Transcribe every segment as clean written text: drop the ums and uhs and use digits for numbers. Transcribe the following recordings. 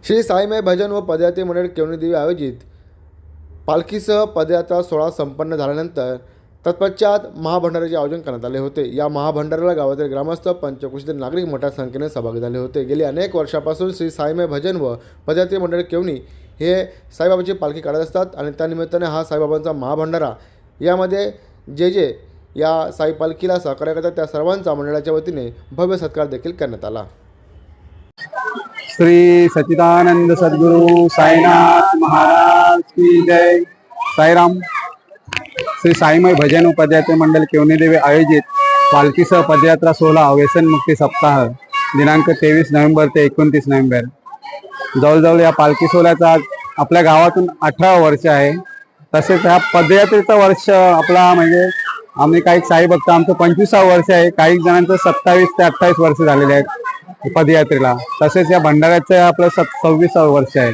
श्री साईमय भजन व पदयात्रे मंडळ केवणीदेवी आयोजित पालखीसह पदयात्रा सोहळा संपन्न झाल्यानंतर तत्पश्चात महाभंडाऱ्याचे आयोजन करण्यात आले होते। या महाभंडाऱ्याला गावातील ग्रामस्थ, पंचक्रोशीतील नागरिक मोठ्या संख्येने सहभागी झाले होते। गेली अनेक वर्षापासून श्री साईमय भजन व पदयात्रे मंडळ केवणी हे साईबाबाची पालखी काढत असतात आणि त्यानिमित्ताने हा साईबाबांचा महाभंडारा यामध्ये जे या साई पालखीला सहकार्य करतात त्या सर्वांचा मंडळाच्या वतीने भव्य सत्कार देखील करण्यात आला। श्री सच्चिदानंद सद्गुरु साईनाथ महाराज की जय। साईराम। श्री साईमय भजन व पदयात्रे मंडळ केवणीदेवी आयोजित पालखीसह पदयात्रा सोहळा व्यसनमुक्ती सप्ताह दिनांक 23 नोव्हेंबर ते 29 नोव्हेंबर। जवळजवळ या पालखी सोहळ्याचा आपल्या गावातून 18 वर्ष आहे। तसेच ह्या पदयात्रेचं वर्ष आपला म्हणजे आम्ही काही साई भक्त आमचं 25वा वर्ष आहे, काही जणांचं 27 ते 28 वर्ष झालेले आहेत पदयात्रेला। तसेच या भंडाऱ्याचं आपलं 26वा वर्ष आहे।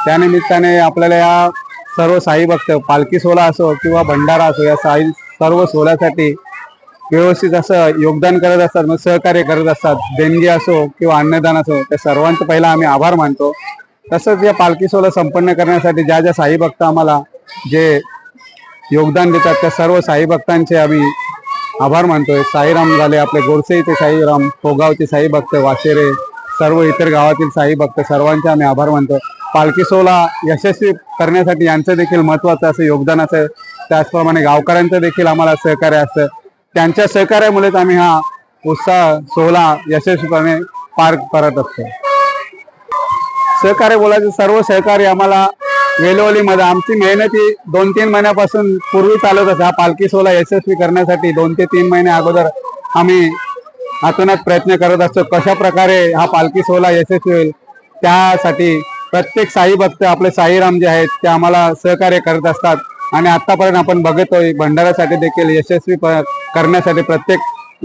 त्यानिमित्ताने आपल्याला या सर्व साई भक्त पालखी सोहळा असो किंवा भंडारा असो या साई सर्व सोहळ्यासाठी व्यवस्थित असं योगदान करत असतात, मग सहकार्य करत असतात। देणगी असो किंवा अन्नदान असो, त्या सर्वांचं पहिला आम्ही आभार मानतो। तसंच या पालखी सोहळा संपन्न करण्यासाठी ज्या ज्या साई भक्त आम्हाला जे योगदान देतात त्या सर्व साई भक्तांचे आम्ही आभार मानतोय। साईराम झाले आपले गोरसेचे साईराम, पोगावचे साई भक्त, वाशेरे, सर्व इतर गावातील साई भक्त सर्वांचे आम्ही आभार मानतो। पालखी सोहळा यशस्वी करण्यासाठी यांचं देखील महत्त्वाचं असं योगदान असतं। त्याचप्रमाणे गावकऱ्यांचं देखील आम्हाला सहकार्य असतं। त्यांच्या सहकार्यामुळेच आम्ही हा उत्साह सोहळा यशस्वीपणे पार करत असतो। सहकार्य बोलायचं, सर्व सहकार्य आम्हाला वेलोलीमध्ये आमची मेहनती 2-3 महिन्यापासून पूर्वी चालत असते। हा पालखी सोहळा यशस्वी करण्यासाठी 2 ते 3 महिने अगोदर आम्ही अतोनात प्रयत्न करत असतो। कशा प्रकारे हा पालखी सोहळा यशस्वी होईल त्यासाठी प्रत्येक साई भक्त आपले साईराम जे आहेत ते आम्हाला सहकार्य करत असतात। आणि आतापर्यंत आपण बघतोय भंडाऱ्यासाठी देखील यशस्वी करण्यासाठी प्रत्येक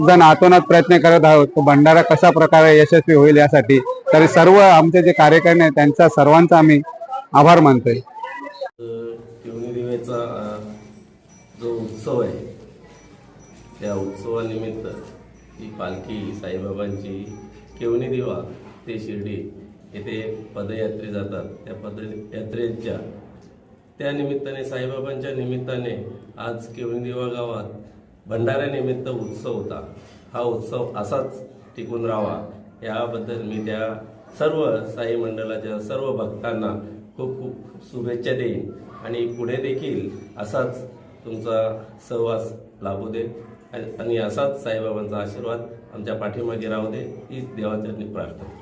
जण अतोनात प्रयत्न करत आहोत। तो भंडारा कशा प्रकारे यशस्वी होईल यासाठी तरी सर्व आमचे जे कार्यकर्ते आहेत त्यांचा सर्वांचा आम्ही आभार मानतोय। केवणीदेवीचा जो उत्सव आहे त्या उत्सवानिमित्त ही पालखी साईबाबांची केवणीदेवा ते शिर्डी येथे पदयात्रे जातात। त्या पदयात्रेच्या त्या निमित्ताने साईबाबांच्या निमित्ताने आज केवणीदेवा गावात भंडाऱ्यानिमित्त उत्सव होता। हा उत्सव असाच टिकून राहावा याबद्दल मी त्या सर्व साई मंडळाच्या सर्व भक्तांना खूप खूप शुभेच्छा देईन आणि पुढे देखील असाच तुमचा सहवास लाभू दे आणि असाच साईबाबांचा आशीर्वाद आमच्या पाठीमागे राहू दे हीच देवाचरणी प्रार्थना।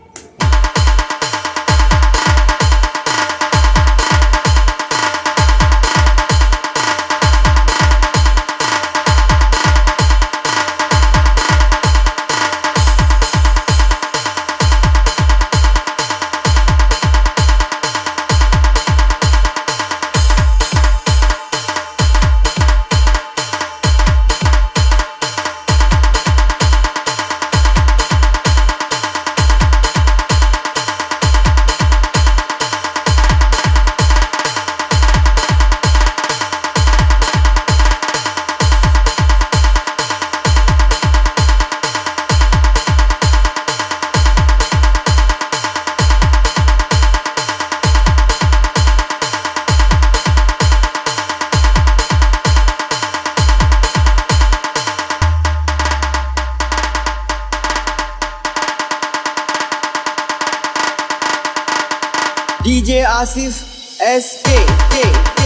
DJ Asif SK